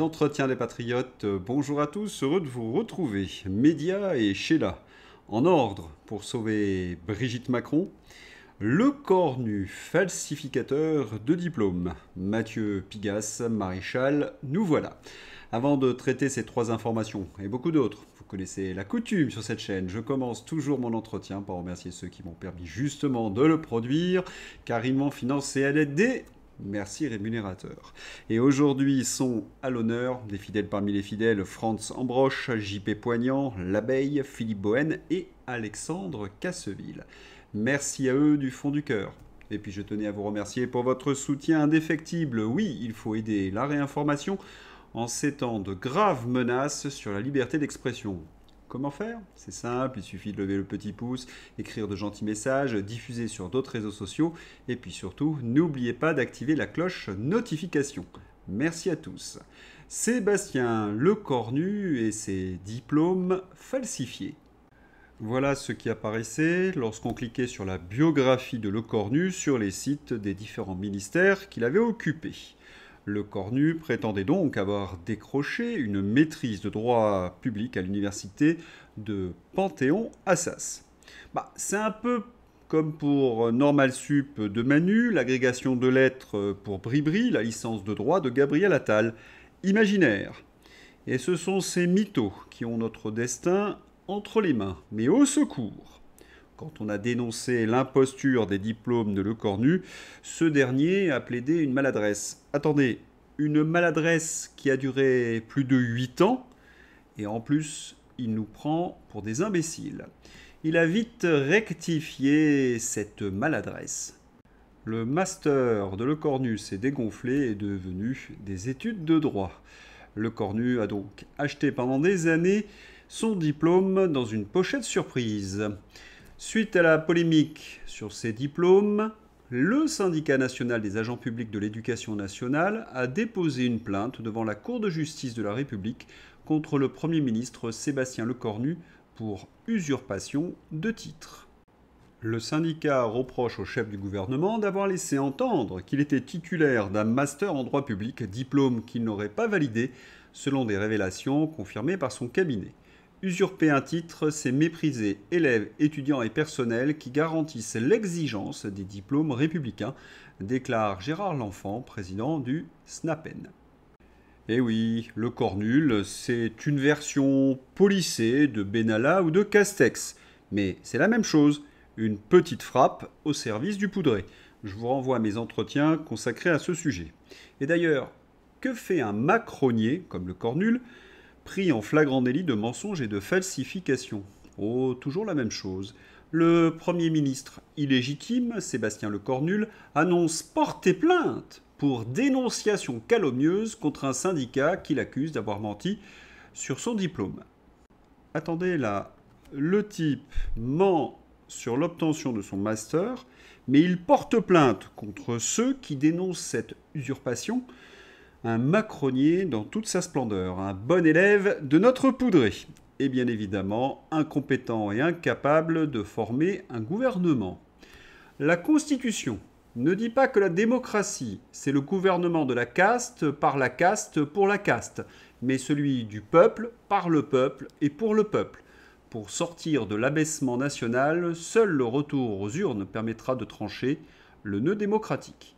les entretiens des patriotes. Bonjour à tous, heureux de vous retrouver. Média et Sheila, en ordre pour sauver Brigitte Macron. Le cornu falsificateur de diplôme. Mathieu Pigasse, maréchal, nous voilà. Avant de traiter ces trois informations et beaucoup d'autres, vous connaissez la coutume sur cette chaîne, je commence toujours mon entretien par remercier ceux qui m'ont permis justement de le produire, car ils m'ont financé à l'aide des... Merci rémunérateurs. Et aujourd'hui sont à l'honneur des fidèles parmi les fidèles Franz Ambroche, JP Poignant, L'Abeille, Philippe Bohen et Alexandre Casseville. Merci à eux du fond du cœur. Et puis je tenais à vous remercier pour votre soutien indéfectible. Oui, il faut aider la réinformation en ces temps de graves menaces sur la liberté d'expression. Comment faire? C'est simple, il suffit de lever le petit pouce, écrire de gentils messages, diffuser sur d'autres réseaux sociaux, et puis surtout, n'oubliez pas d'activer la cloche notification. Merci à tous. Sébastien Lecornu et ses diplômes falsifiés. Voilà ce qui apparaissait lorsqu'on cliquait sur la biographie de Lecornu sur les sites des différents ministères qu'il avait occupés. Lecornu prétendait donc avoir décroché une maîtrise de droit public à l'université de Panthéon-Assas. C'est un peu comme pour Normal Sup de Manu, l'agrégation de lettres pour Bribri, la licence de droit de Gabriel Attal. Imaginaire. Et ce sont ces mythos qui ont notre destin entre les mains. Mais au secours! Quand on a dénoncé l'imposture des diplômes de Lecornu, ce dernier a plaidé une maladresse. Attendez, une maladresse qui a duré plus de 8 ans, et en plus, il nous prend pour des imbéciles. Il a vite rectifié cette maladresse. Le master de Lecornu s'est dégonflé et est devenu des études de droit. Lecornu a donc acheté pendant des années son diplôme dans une pochette surprise. Suite à la polémique sur ces diplômes, le syndicat national des agents publics de l'éducation nationale a déposé une plainte devant la Cour de justice de la République contre le Premier ministre Sébastien Lecornu pour usurpation de titre. Le syndicat reproche au chef du gouvernement d'avoir laissé entendre qu'il était titulaire d'un master en droit public, diplôme qu'il n'aurait pas validé selon des révélations confirmées par son cabinet. Usurper un titre, c'est mépriser élèves, étudiants et personnels qui garantissent l'exigence des diplômes républicains, déclare Gérard Lanfant, président du SNAPEN. Eh oui, le cornul, c'est une version polissée de Benalla ou de Castex. Mais c'est la même chose, une petite frappe au service du poudré. Je vous renvoie à mes entretiens consacrés à ce sujet. Et d'ailleurs, que fait un macronnier, comme le cornul, pris en flagrant délit de mensonge et de falsification? Oh, toujours la même chose. Le Premier ministre illégitime, Sébastien Lecornu, annonce porter plainte pour dénonciation calomnieuse contre un syndicat qui l'accuse d'avoir menti sur son diplôme. Attendez là, le type ment sur l'obtention de son master, mais il porte plainte contre ceux qui dénoncent cette usurpation. Un macronnier dans toute sa splendeur, un bon élève de notre poudré, et bien évidemment incompétent et incapable de former un gouvernement. La Constitution ne dit pas que la démocratie, c'est le gouvernement de la caste par la caste pour la caste, mais celui du peuple par le peuple et pour le peuple. Pour sortir de l'abaissement national, seul le retour aux urnes permettra de trancher le nœud démocratique.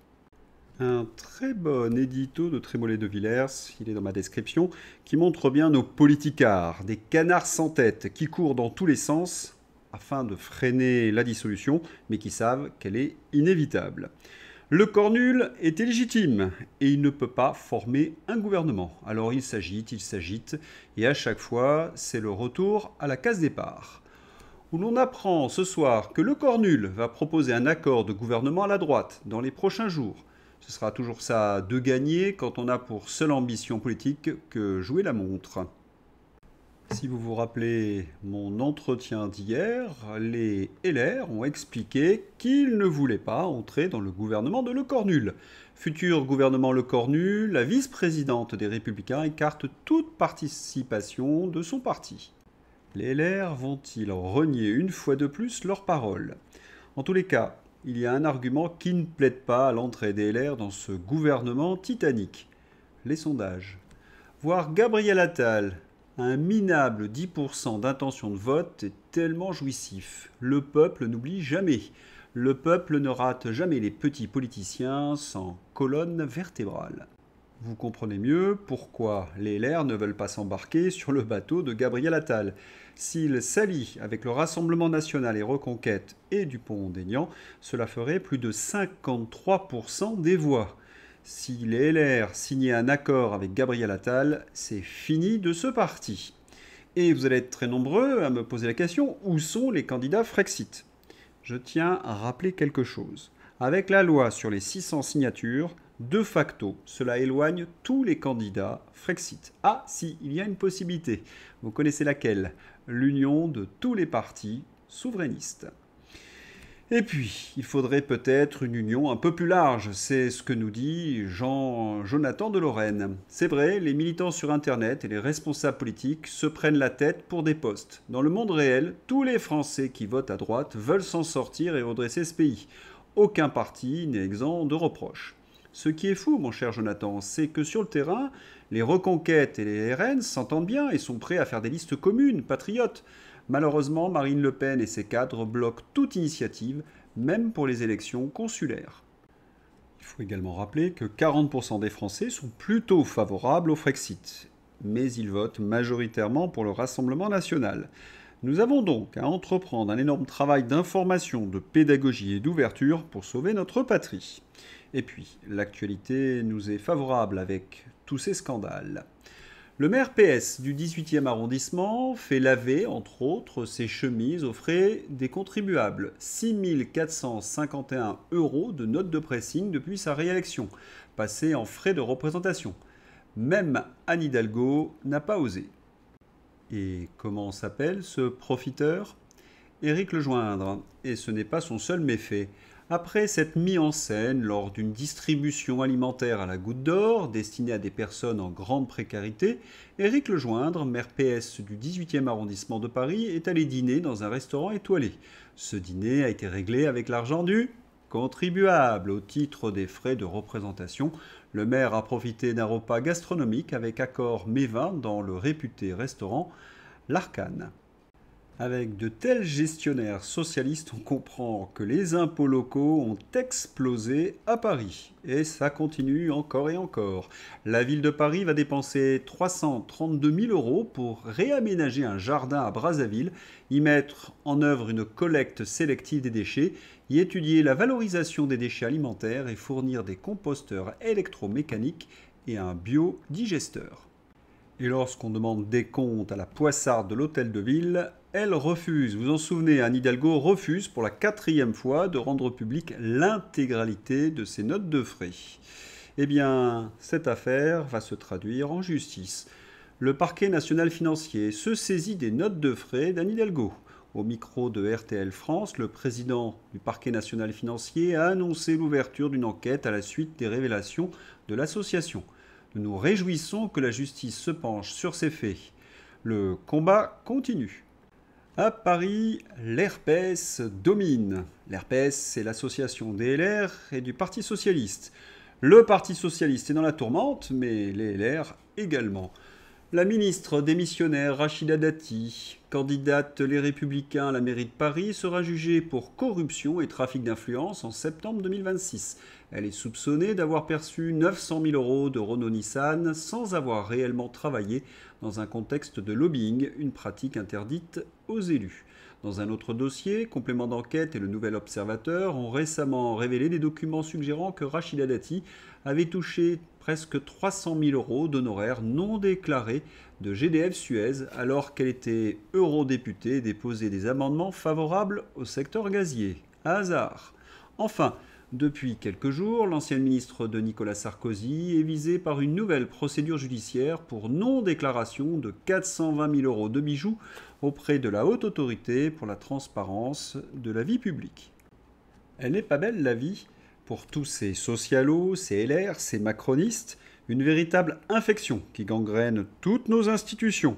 Un très bon édito de Trémollet de Villers, il est dans ma description, qui montre bien nos politicards, des canards sans tête qui courent dans tous les sens afin de freiner la dissolution, mais qui savent qu'elle est inévitable. Le cornul est illégitime et il ne peut pas former un gouvernement. Alors il s'agite, et à chaque fois, c'est le retour à la case départ. Où l'on apprend ce soir que le cornul va proposer un accord de gouvernement à la droite dans les prochains jours. Ce sera toujours ça de gagner quand on a pour seule ambition politique que jouer la montre. Si vous vous rappelez mon entretien d'hier, les LR ont expliqué qu'ils ne voulaient pas entrer dans le gouvernement de Lecornu. Futur gouvernement Lecornu, la vice-présidente des Républicains écarte toute participation de son parti. Les LR vont-ils renier une fois de plus leurs paroles? En tous les cas, il y a un argument qui ne plaide pas à l'entrée des LR dans ce gouvernement titanique. Les sondages. Voir Gabriel Attal à un minable 10% d'intention de vote est tellement jouissif. Le peuple n'oublie jamais. Le peuple ne rate jamais les petits politiciens sans colonne vertébrale. Vous comprenez mieux pourquoi les LR ne veulent pas s'embarquer sur le bateau de Gabriel Attal. S'il s'allie avec le Rassemblement national et Reconquête et Dupont-Aignan, cela ferait plus de 53% des voix. Si les LR signaient un accord avec Gabriel Attal, c'est fini de ce parti. Et vous allez être très nombreux à me poser la question, où sont les candidats Frexit ? Je tiens à rappeler quelque chose. Avec la loi sur les 600 signatures, de facto, cela éloigne tous les candidats Frexit. Ah, si, il y a une possibilité. Vous connaissez laquelle ? L'union de tous les partis souverainistes. Et puis, il faudrait peut-être une union un peu plus large. C'est ce que nous dit Jonathan de Lorraine. C'est vrai, les militants sur Internet et les responsables politiques se prennent la tête pour des postes. Dans le monde réel, tous les Français qui votent à droite veulent s'en sortir et redresser ce pays. Aucun parti n'est exempt de reproches. Ce qui est fou, mon cher Jonathan, c'est que sur le terrain, les Reconquêtes et les RN s'entendent bien et sont prêts à faire des listes communes, patriotes. Malheureusement, Marine Le Pen et ses cadres bloquent toute initiative, même pour les élections consulaires. Il faut également rappeler que 40% des Français sont plutôt favorables au Frexit, mais ils votent majoritairement pour le Rassemblement national. Nous avons donc à entreprendre un énorme travail d'information, de pédagogie et d'ouverture pour sauver notre patrie. Et puis, l'actualité nous est favorable avec tous ces scandales. Le maire PS du 18e arrondissement fait laver, entre autres, ses chemises aux frais des contribuables. 6 451 € de notes de pressing depuis sa réélection, passées en frais de représentation. Même Anne Hidalgo n'a pas osé. Et comment s'appelle ce profiteur ? Éric Lejoindre. Et ce n'est pas son seul méfait. Après s'être mis en scène lors d'une distribution alimentaire à la goutte d'or destinée à des personnes en grande précarité, Éric Lejoindre, maire PS du 18e arrondissement de Paris, est allé dîner dans un restaurant étoilé. Ce dîner a été réglé avec l'argent du contribuable au titre des frais de représentation. Le maire a profité d'un repas gastronomique avec accord mets-vins dans le réputé restaurant L'Arcane. Avec de tels gestionnaires socialistes, on comprend que les impôts locaux ont explosé à Paris. Et ça continue encore et encore. La ville de Paris va dépenser 332 000 € pour réaménager un jardin à Brazzaville, y mettre en œuvre une collecte sélective des déchets, y étudier la valorisation des déchets alimentaires et fournir des composteurs électromécaniques et un biodigesteur. Et lorsqu'on demande des comptes à la poissarde de l'hôtel de ville, elle refuse. Vous en souvenez, Anne Hidalgo refuse pour la 4e fois de rendre publique l'intégralité de ses notes de frais. Eh bien, cette affaire va se traduire en justice. Le parquet national financier se saisit des notes de frais d'Anne Hidalgo. Au micro de RTL France, le président du parquet national financier a annoncé l'ouverture d'une enquête à la suite des révélations de l'association. Nous nous réjouissons que la justice se penche sur ces faits. Le combat continue. À Paris, l'RPS domine. L'RPS, c'est l'association des LR et du Parti socialiste. Le Parti socialiste est dans la tourmente, mais les LR également. La ministre démissionnaire Rachida Dati, candidate Les Républicains à la mairie de Paris, sera jugée pour corruption et trafic d'influence en septembre 2026. Elle est soupçonnée d'avoir perçu 900 000 € de Renault-Nissan sans avoir réellement travaillé dans un contexte de lobbying, une pratique interdite aux élus. Dans un autre dossier, Complément d'enquête et le Nouvel Observateur ont récemment révélé des documents suggérant que Rachida Dati avait touché presque 300 000 € d'honoraires non déclarés de GDF Suez alors qu'elle était eurodéputée et déposait des amendements favorables au secteur gazier. Hasard. Enfin, depuis quelques jours, l'ancienne ministre de Nicolas Sarkozy est visée par une nouvelle procédure judiciaire pour non-déclaration de 420 000 € de bijoux auprès de la Haute Autorité pour la transparence de la vie publique. Elle n'est pas belle, la vie, pour tous ces socialos, ces LR, ces macronistes, une véritable infection qui gangrène toutes nos institutions.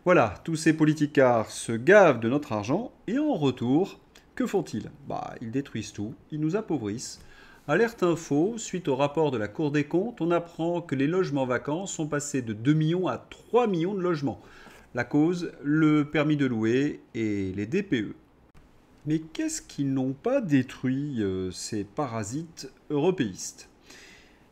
Voilà, tous ces politicards se gavent de notre argent et en retour, que font-ils ? Ils détruisent tout, ils nous appauvrissent. Alerte info, suite au rapport de la Cour des comptes, on apprend que les logements vacants sont passés de 2 millions à 3 millions de logements. La cause, le permis de louer et les DPE. Mais qu'est-ce qu'ils n'ont pas détruit, ces parasites européistes?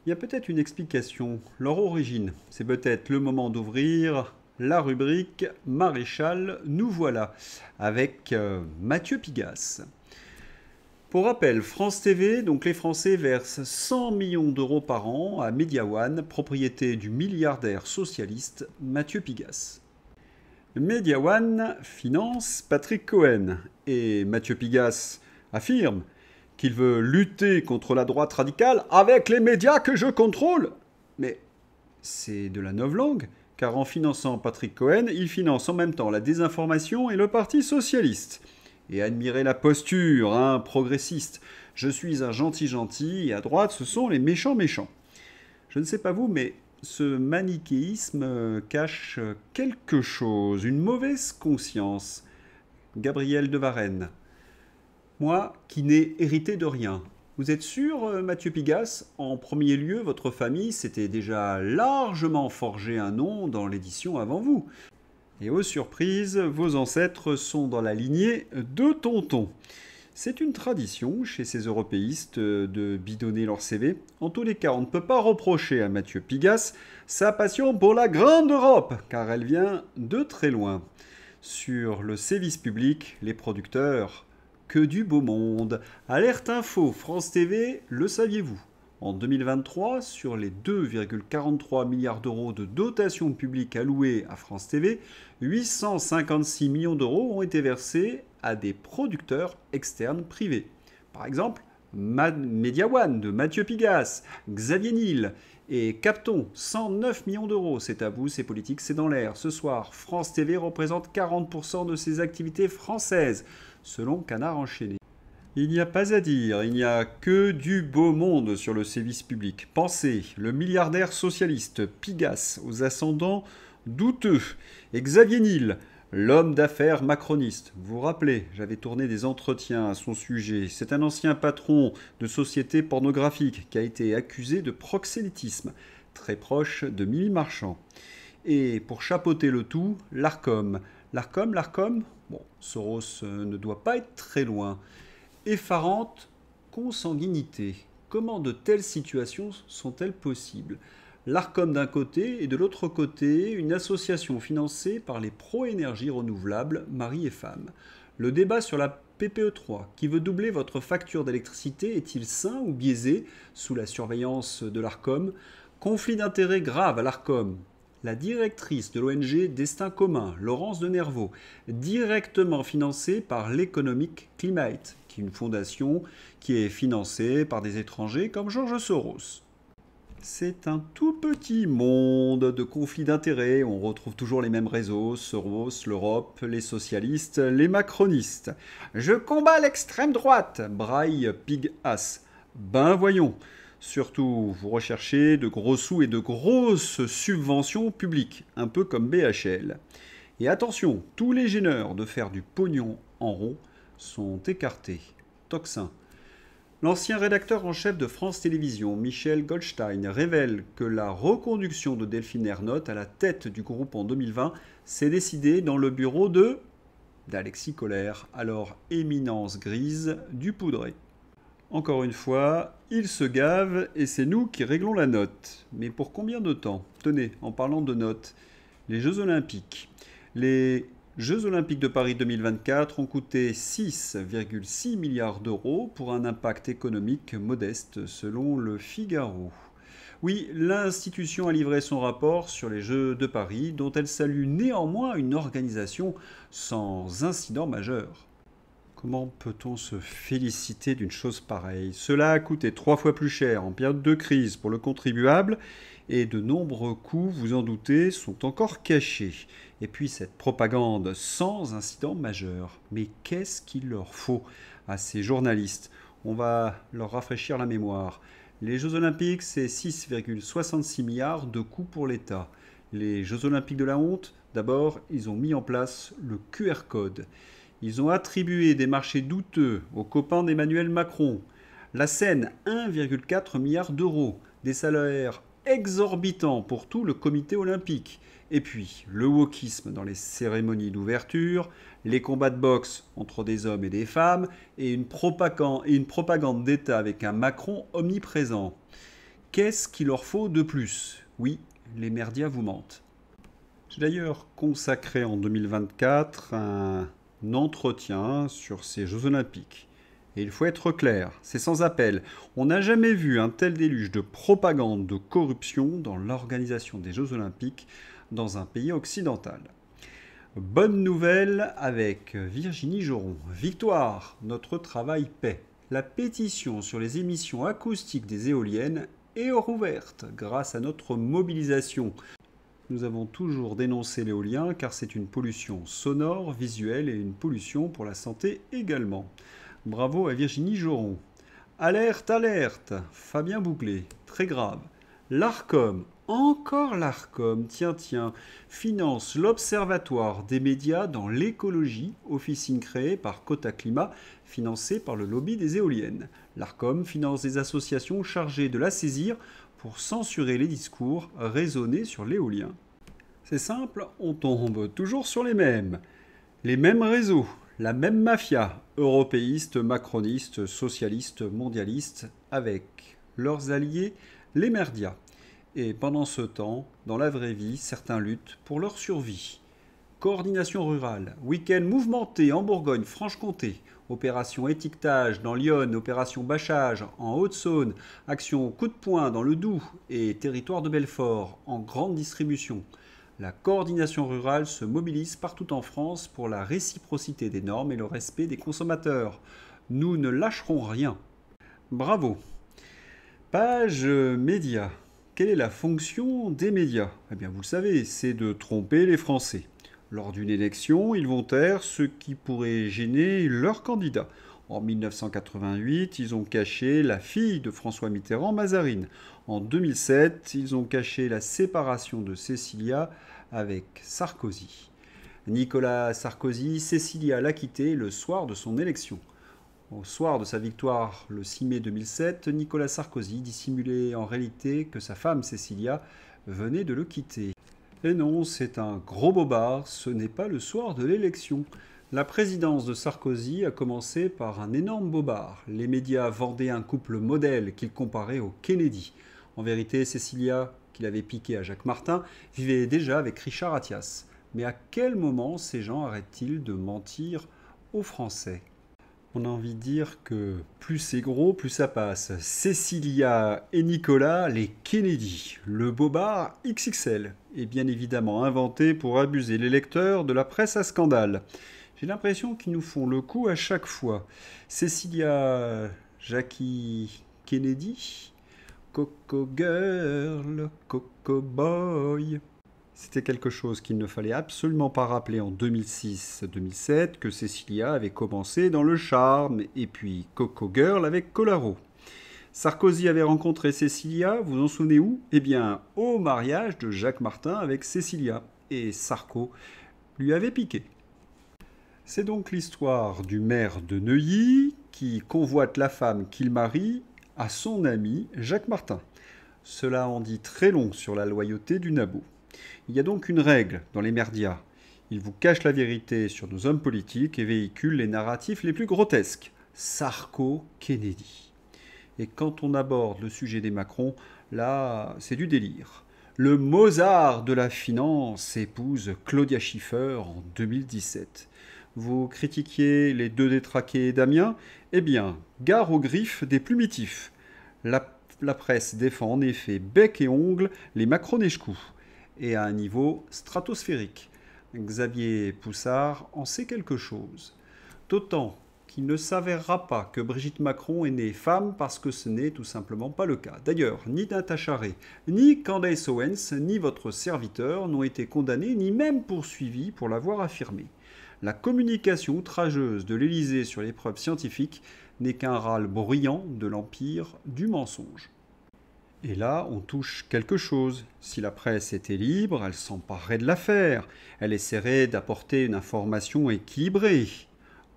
Il y a peut-être une explication. Leur origine, c'est peut-être le moment d'ouvrir la rubrique Maréchal, nous voilà, avec Mathieu Pigasse. Pour rappel, France TV, donc les Français versent 100 millions d'euros par an à Mediawan, propriété du milliardaire socialiste Mathieu Pigasse. Mediawan finance Patrick Cohen et Mathieu Pigasse affirme qu'il veut lutter contre la droite radicale avec les médias que je contrôle. Mais c'est de la novlangue, car en finançant Patrick Cohen, il finance en même temps la désinformation et le Parti socialiste. Et admirez la posture, hein, progressiste. Je suis un gentil, et à droite, ce sont les méchants. Je ne sais pas vous, mais ce manichéisme cache quelque chose, une mauvaise conscience. Gabriel de Varenne. Moi, qui n'ai hérité de rien. Vous êtes sûr, Mathieu Pigasse? En premier lieu, votre famille s'était déjà largement forgé un nom dans l'édition avant vous. Et aux surprises, vos ancêtres sont dans la lignée de Tonton. C'est une tradition chez ces européistes de bidonner leur CV. En tous les cas, on ne peut pas reprocher à Mathieu Pigasse sa passion pour la grande Europe, car elle vient de très loin. Sur le service public, les producteurs, que du beau monde. Alerte info, France TV, le saviez-vous? En 2023, sur les 2,43 milliards d'euros de dotation publique allouée à France TV, 856 millions d'euros ont été versés à des producteurs externes privés. Par exemple, Mediawan de Mathieu Pigasse, Xavier Niel et Capton, 109 millions d'euros. C'est à vous, c'est politique, c'est dans l'air. Ce soir, France TV représente 40% de ses activités françaises, selon Canard enchaîné. Il n'y a pas à dire, il n'y a que du beau monde sur le service public. Pensez, le milliardaire socialiste Pigasse aux ascendants douteux et Xavier Niel, l'homme d'affaires macroniste. Vous vous rappelez, j'avais tourné des entretiens à son sujet. C'est un ancien patron de société pornographique qui a été accusé de proxénétisme, très proche de Mimi Marchand. Et pour chapeauter le tout, l'Arcom. L'Arcom, bon, Soros ne doit pas être très loin. Effarante consanguinité. Comment de telles situations sont-elles possibles? L'Arcom d'un côté et de l'autre côté, une association financée par les pro-énergies renouvelables, mari et femme. Le débat sur la PPE3, qui veut doubler votre facture d'électricité, est-il sain ou biaisé sous la surveillance de l'Arcom? Conflit d'intérêts grave à l'Arcom. La directrice de l'ONG Destin commun, Laurence de Nervaux, directement financée par l'Economic Climate, qui est une fondation qui est financée par des étrangers comme George Soros. C'est un tout petit monde de conflits d'intérêts. On retrouve toujours les mêmes réseaux, Soros, l'Europe, les socialistes, les macronistes. Je combats l'extrême droite, braille Pigasse. Ben voyons. Surtout, vous recherchez de gros sous et de grosses subventions publiques, un peu comme BHL. Et attention, tous les gêneurs de faire du pognon en rond sont écartés. Tocsin. L'ancien rédacteur en chef de France Télévisions, Michel Goldstein, révèle que la reconduction de Delphine Ernotte à la tête du groupe en 2020 s'est décidée dans le bureau d'Alexis Collère, alors éminence grise du Poudré. Encore une fois, il se gave et c'est nous qui réglons la note. Mais pour combien de temps? Tenez, en parlant de notes, les Jeux Olympiques. Les Jeux Olympiques de Paris 2024 ont coûté 6,6 milliards d'euros pour un impact économique modeste selon le Figaro. Oui, l'institution a livré son rapport sur les Jeux de Paris dont elle salue néanmoins une organisation sans incident majeur. Comment peut-on se féliciter d'une chose pareille? Cela a coûté 3 fois plus cher en période de crise pour le contribuable et de nombreux coûts, vous en doutez, sont encore cachés. Et puis cette propagande sans incident majeur. Mais qu'est-ce qu'il leur faut à ces journalistes? On va leur rafraîchir la mémoire. Les Jeux Olympiques, c'est 6,66 milliards de coûts pour l'État. Les Jeux Olympiques de la honte, d'abord, ils ont mis en place le QR code. Ils ont attribué des marchés douteux aux copains d'Emmanuel Macron. La Seine, 1,4 milliard d'euros. Des salaires exorbitants pour tout le comité olympique. Et puis, le wokisme dans les cérémonies d'ouverture, les combats de boxe entre des hommes et des femmes, et une propagande d'État avec un Macron omniprésent. Qu'est-ce qu'il leur faut de plus? Oui, les merdias vous mentent. J'ai d'ailleurs consacré en 2024 un entretien sur ces Jeux Olympiques. Et il faut être clair, c'est sans appel. On n'a jamais vu un tel déluge de propagande, de corruption dans l'organisation des Jeux Olympiques dans un pays occidental. Bonne nouvelle avec Virginie Joron. Victoire, notre travail paie. La pétition sur les émissions acoustiques des éoliennes est rouverte grâce à notre mobilisation. Nous avons toujours dénoncé l'éolien car c'est une pollution sonore, visuelle et une pollution pour la santé également. Bravo à Virginie Joron. Alerte, alerte, Fabien Bouclé, très grave. L'ARCOM, encore l'ARCOM, tiens, finance l'Observatoire des médias dans l'écologie, officine créée par Cota Climat, financée par le lobby des éoliennes. L'ARCOM finance des associations chargées de la saisir pour censurer les discours raisonnés sur l'éolien. C'est simple, on tombe toujours sur les mêmes réseaux. La même mafia, européiste, macroniste, socialiste, mondialiste, avec leurs alliés, les merdias. Et pendant ce temps, dans la vraie vie, certains luttent pour leur survie. Coordination rurale, week-end mouvementé en Bourgogne-Franche-Comté, opération étiquetage dans l'Yonne, opération bâchage en Haute-Saône, action coup de poing dans le Doubs et territoire de Belfort en grande distribution. La coordination rurale se mobilise partout en France pour la réciprocité des normes et le respect des consommateurs. Nous ne lâcherons rien. Bravo. Page médias. Quelle est la fonction des médias? Eh bien, vous le savez, c'est de tromper les Français. Lors d'une élection, ils vont taire ce qui pourrait gêner leur candidat. En 1988, ils ont caché la fille de François Mitterrand, Mazarine. En 2007, ils ont caché la séparation de Cécilia avec Sarkozy. Nicolas Sarkozy, Cécilia l'a quitté le soir de son élection. Au soir de sa victoire le 6 mai 2007, Nicolas Sarkozy dissimulait en réalité que sa femme Cécilia venait de le quitter. Et non, c'est un gros bobard, ce n'est pas le soir de l'élection. La présidence de Sarkozy a commencé par un énorme bobard. Les médias vendaient un couple modèle qu'ils comparaient au Kennedy. En vérité, Cécilia, qu'il avait piqué à Jacques Martin, vivait déjà avec Richard Attias. Mais à quel moment ces gens arrêtent-ils de mentir aux Français? On a envie de dire que plus c'est gros, plus ça passe. Cécilia et Nicolas, les Kennedy. Le bobard XXL est bien évidemment inventé pour abuser les lecteurs de la presse à scandale. J'ai l'impression qu'ils nous font le coup à chaque fois. Cécilia, Jackie Kennedy, Coco Girl, Coco Boy. C'était quelque chose qu'il ne fallait absolument pas rappeler en 2006-2007 que Cécilia avait commencé dans le charme et puis Coco Girl avec Colaro. Sarkozy avait rencontré Cécilia, vous en souvenez où? Eh bien, au mariage de Jacques Martin avec Cécilia. Et Sarko lui avait piqué. C'est donc l'histoire du maire de Neuilly qui convoite la femme qu'il marie à son ami Jacques Martin. Cela en dit très long sur la loyauté du nabot. Il y a donc une règle dans les merdias. Ils vous cachent la vérité sur nos hommes politiques et véhiculent les narratifs les plus grotesques. Sarko-Kennedy. Et quand on aborde le sujet des Macron, là, c'est du délire. Le Mozart de la finance épouse Claudia Schiffer en 2017. Vous critiquiez les deux détraqués d'Amiens? Eh bien, gare aux griffes des plumitifs. La presse défend en effet bec et ongles les Macronescous, et à un niveau stratosphérique. Xavier Poussard en sait quelque chose. D'autant qu'il ne s'avérera pas que Brigitte Macron est née femme parce que ce n'est tout simplement pas le cas. D'ailleurs, ni Natacha Ray, ni Candace Owens, ni votre serviteur n'ont été condamnés, ni même poursuivis pour l'avoir affirmé. La communication outrageuse de l'Élysée sur les preuves scientifiques n'est qu'un râle bruyant de l'empire du mensonge. Et là, on touche quelque chose. Si la presse était libre, elle s'emparerait de l'affaire. Elle essaierait d'apporter une information équilibrée.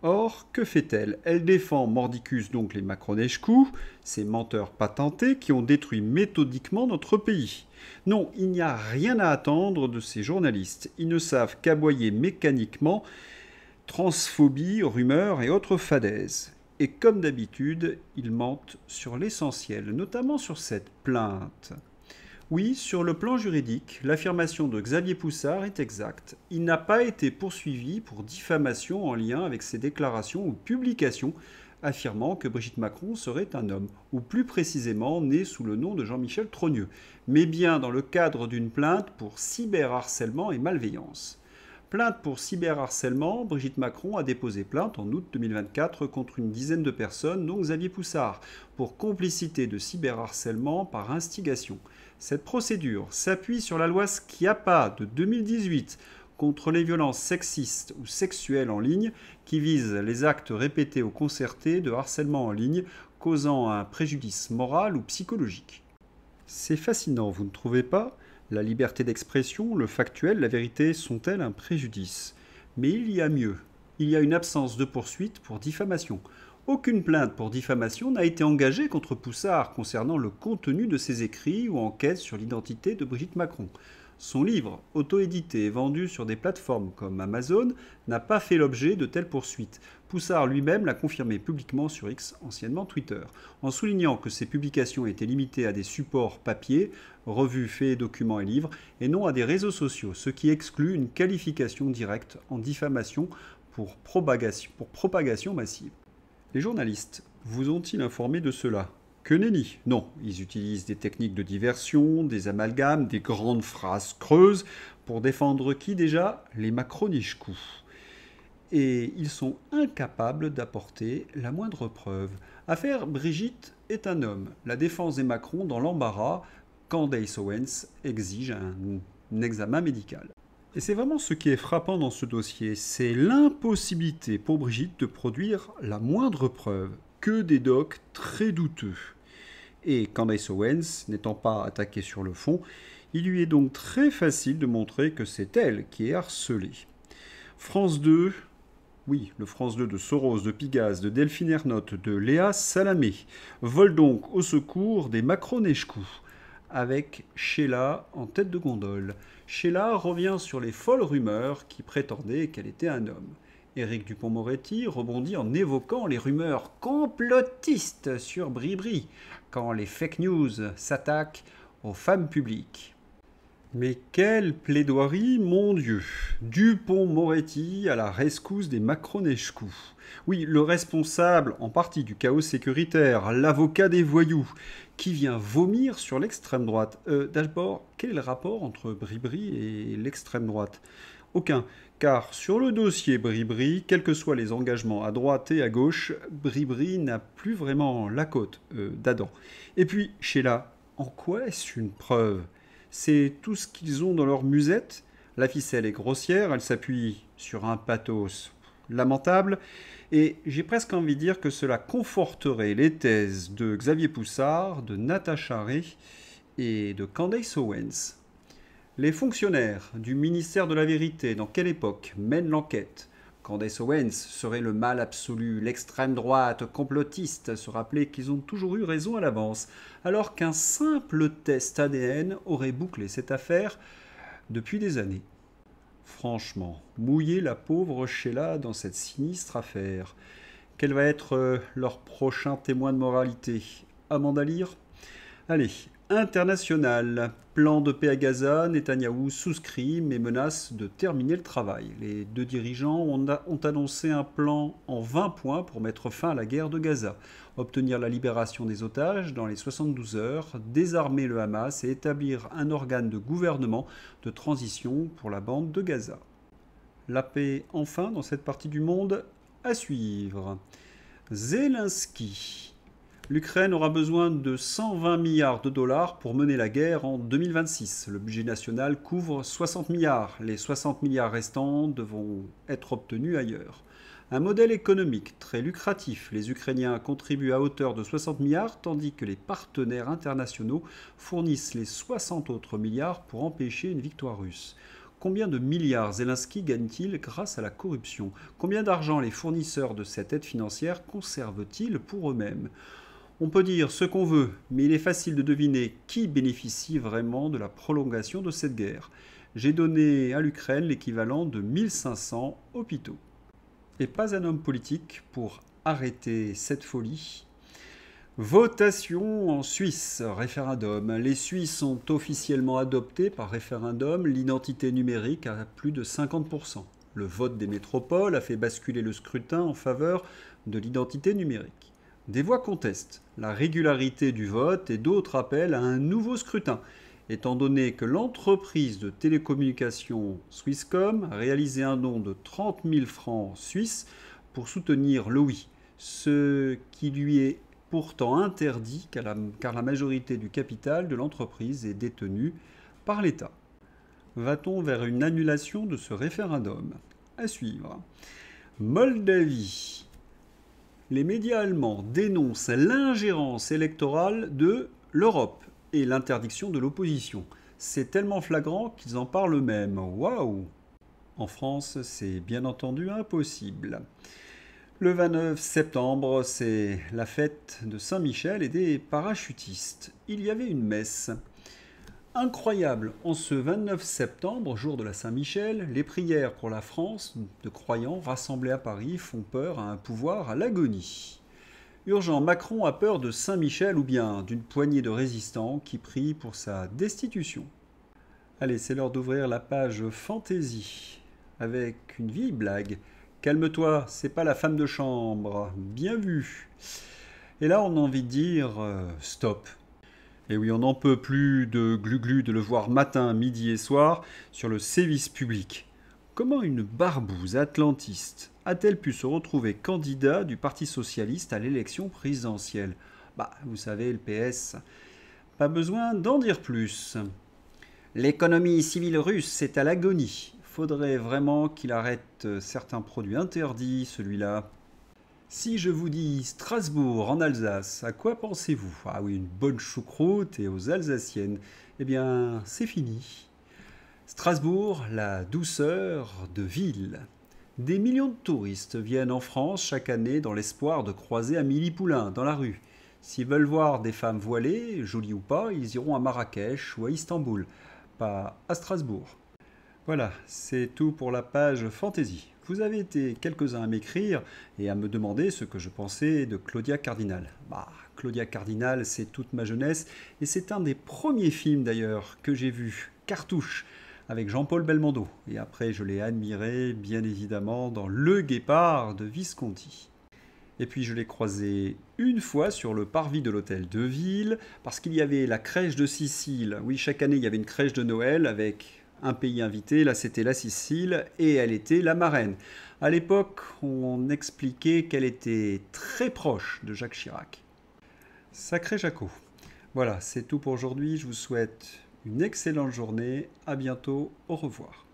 Or, que fait-elle? Elle défend mordicus, donc les Macroneșcu, ces menteurs patentés qui ont détruit méthodiquement notre pays. Non, il n'y a rien à attendre de ces journalistes. Ils ne savent qu'aboyer mécaniquement transphobie, rumeurs et autres fadaises. Et comme d'habitude, ils mentent sur l'essentiel, notamment sur cette plainte. Oui, sur le plan juridique, l'affirmation de Xavier Poussard est exacte. Il n'a pas été poursuivi pour diffamation en lien avec ses déclarations ou publications affirmant que Brigitte Macron serait un homme, ou plus précisément né sous le nom de Jean-Michel Trogneux, mais bien dans le cadre d'une plainte pour cyberharcèlement et malveillance. Plainte pour cyberharcèlement, Brigitte Macron a déposé plainte en août 2024 contre une dizaine de personnes, dont Xavier Poussard, pour complicité de cyberharcèlement par instigation. Cette procédure s'appuie sur la loi Schiappa de 2018 contre les violences sexistes ou sexuelles en ligne qui vise les actes répétés ou concertés de harcèlement en ligne causant un préjudice moral ou psychologique. C'est fascinant, vous ne trouvez pas? La liberté d'expression, le factuel, la vérité sont-elles un préjudice? Mais il y a mieux. Il y a une absence de poursuite pour diffamation. Aucune plainte pour diffamation n'a été engagée contre Poussard concernant le contenu de ses écrits ou enquête sur l'identité de Brigitte Macron. Son livre, auto-édité et vendu sur des plateformes comme Amazon, n'a pas fait l'objet de telles poursuites. Poussard lui-même l'a confirmé publiquement sur X, anciennement Twitter, en soulignant que ses publications étaient limitées à des supports papier, revues, faits, documents et livres, et non à des réseaux sociaux, ce qui exclut une qualification directe en diffamation pour propagation massive. Les journalistes vous ont-ils informé de cela? Que nenni! Non, ils utilisent des techniques de diversion, des amalgames, des grandes phrases creuses pour défendre qui déjà? Les Macroneșcu. Et ils sont incapables d'apporter la moindre preuve. Affaire Brigitte est un homme. La défense des Macron dans l'embarras. Candace Owens exige un examen médical. Et c'est vraiment ce qui est frappant dans ce dossier, c'est l'impossibilité pour Brigitte de produire la moindre preuve, que des docs très douteux. Et Candace Owens n'étant pas attaquée sur le fond, il lui est donc très facile de montrer que c'est elle qui est harcelée. France 2, oui, le France 2 de Soros, de Pigasse, de Delphine Ernotte, de Léa Salamé, vole donc au secours des Macroneșcu, avec Sheila en tête de gondole. Sheila revient sur les folles rumeurs qui prétendaient qu'elle était un homme. Éric Dupond-Moretti rebondit en évoquant les rumeurs complotistes sur Bribri, quand les fake news s'attaquent aux femmes publiques. Mais quelle plaidoirie, mon Dieu! Dupond-Moretti à la rescousse des Macroneșcu. Oui, le responsable en partie du chaos sécuritaire, l'avocat des voyous, qui vient vomir sur l'extrême droite. D'abord, quel est le rapport entre Bribri et l'extrême droite? Aucun, car sur le dossier Bribri, quels que soient les engagements à droite et à gauche, Bribri n'a plus vraiment la cote d'Adam. Et puis, Sheila, en quoi est-ce une preuve? C'est tout ce qu'ils ont dans leur musette. La ficelle est grossière, elle s'appuie sur un pathos lamentable, et j'ai presque envie de dire que cela conforterait les thèses de Xavier Poussard, de Natacha Ray et de Candace Owens. Les fonctionnaires du ministère de la Vérité, dans quelle époque, mènent l'enquête? Candace Owens serait le mal absolu, l'extrême droite complotiste, se rappeler qu'ils ont toujours eu raison à l'avance, alors qu'un simple test ADN aurait bouclé cette affaire depuis des années. Franchement, mouiller la pauvre Sheila dans cette sinistre affaire. Quel va être leur prochain témoin de moralité? Amanda Lear? Allez, international. Plan de paix à Gaza, Netanyahou souscrit mais menace de terminer le travail. Les deux dirigeants ont annoncé un plan en 20 points pour mettre fin à la guerre de Gaza, obtenir la libération des otages dans les 72 heures, désarmer le Hamas et établir un organe de gouvernement de transition pour la bande de Gaza. La paix enfin dans cette partie du monde à suivre. Zelensky. L'Ukraine aura besoin de 120 milliards de dollars pour mener la guerre en 2026. Le budget national couvre 60 milliards. Les 60 milliards restants devront être obtenus ailleurs. Un modèle économique très lucratif. Les Ukrainiens contribuent à hauteur de 60 milliards, tandis que les partenaires internationaux fournissent les 60 autres milliards pour empêcher une victoire russe. Combien de milliards Zelensky gagne-t-il grâce à la corruption? Combien d'argent les fournisseurs de cette aide financière conservent-ils pour eux-mêmes? On peut dire ce qu'on veut, mais il est facile de deviner qui bénéficie vraiment de la prolongation de cette guerre. J'ai donné à l'Ukraine l'équivalent de 1500 hôpitaux. Et pas un homme politique pour arrêter cette folie. Votation en Suisse, référendum. Les Suisses ont officiellement adopté par référendum l'identité numérique à plus de 50%. Le vote des métropoles a fait basculer le scrutin en faveur de l'identité numérique. Des voix contestent la régularité du vote et d'autres appellent à un nouveau scrutin, étant donné que l'entreprise de télécommunications Swisscom a réalisé un don de 30 000 francs suisses pour soutenir le oui, ce qui lui est pourtant interdit car la majorité du capital de l'entreprise est détenue par l'État. Va-t-on vers une annulation de ce référendum? À suivre. Moldavie. Les médias allemands dénoncent l'ingérence électorale de l'Europe et l'interdiction de l'opposition. C'est tellement flagrant qu'ils en parlent eux-mêmes. Waouh! En France, c'est bien entendu impossible. Le 29 septembre, c'est la fête de Saint-Michel et des parachutistes. Il y avait une messe. Incroyable, en ce 29 septembre, jour de la Saint-Michel, les prières pour la France de croyants rassemblés à Paris font peur à un pouvoir à l'agonie. Urgent, Macron a peur de Saint-Michel ou bien d'une poignée de résistants qui prient pour sa destitution. Allez, c'est l'heure d'ouvrir la page fantaisie avec une vieille blague. Calme-toi, c'est pas la femme de chambre. Bien vu. Et là, on a envie de dire stop. Et oui, on n'en peut plus de glu-glu de le voir matin, midi et soir sur le sévice public. Comment une barbouze atlantiste a-t-elle pu se retrouver candidat du Parti socialiste à l'élection présidentielle? Bah, vous savez, le PS, pas besoin d'en dire plus. L'économie civile russe est à l'agonie. Faudrait vraiment qu'il arrête certains produits interdits, celui-là. Si je vous dis Strasbourg en Alsace, à quoi pensez-vous? Ah oui, une bonne choucroute et aux Alsaciennes. Eh bien, c'est fini. Strasbourg, la douceur de ville. Des millions de touristes viennent en France chaque année dans l'espoir de croiser Amélie Poulain dans la rue. S'ils veulent voir des femmes voilées, jolies ou pas, ils iront à Marrakech ou à Istanbul, pas à Strasbourg. Voilà, c'est tout pour la page Fantaisie. Vous avez été quelques-uns à m'écrire et à me demander ce que je pensais de Claudia Cardinal. Bah, Claudia Cardinal, c'est toute ma jeunesse et c'est un des premiers films d'ailleurs que j'ai vu, Cartouche, avec Jean-Paul Belmondo. Et après, je l'ai admiré, bien évidemment, dans Le Guépard de Visconti. Et puis je l'ai croisé une fois sur le parvis de l'hôtel de ville, parce qu'il y avait la crèche de Sicile. Oui, chaque année, il y avait une crèche de Noël avec un pays invité, là c'était la Sicile, et elle était la marraine. À l'époque, on expliquait qu'elle était très proche de Jacques Chirac. Sacré Jaco. Voilà, c'est tout pour aujourd'hui. Je vous souhaite une excellente journée. À bientôt. Au revoir.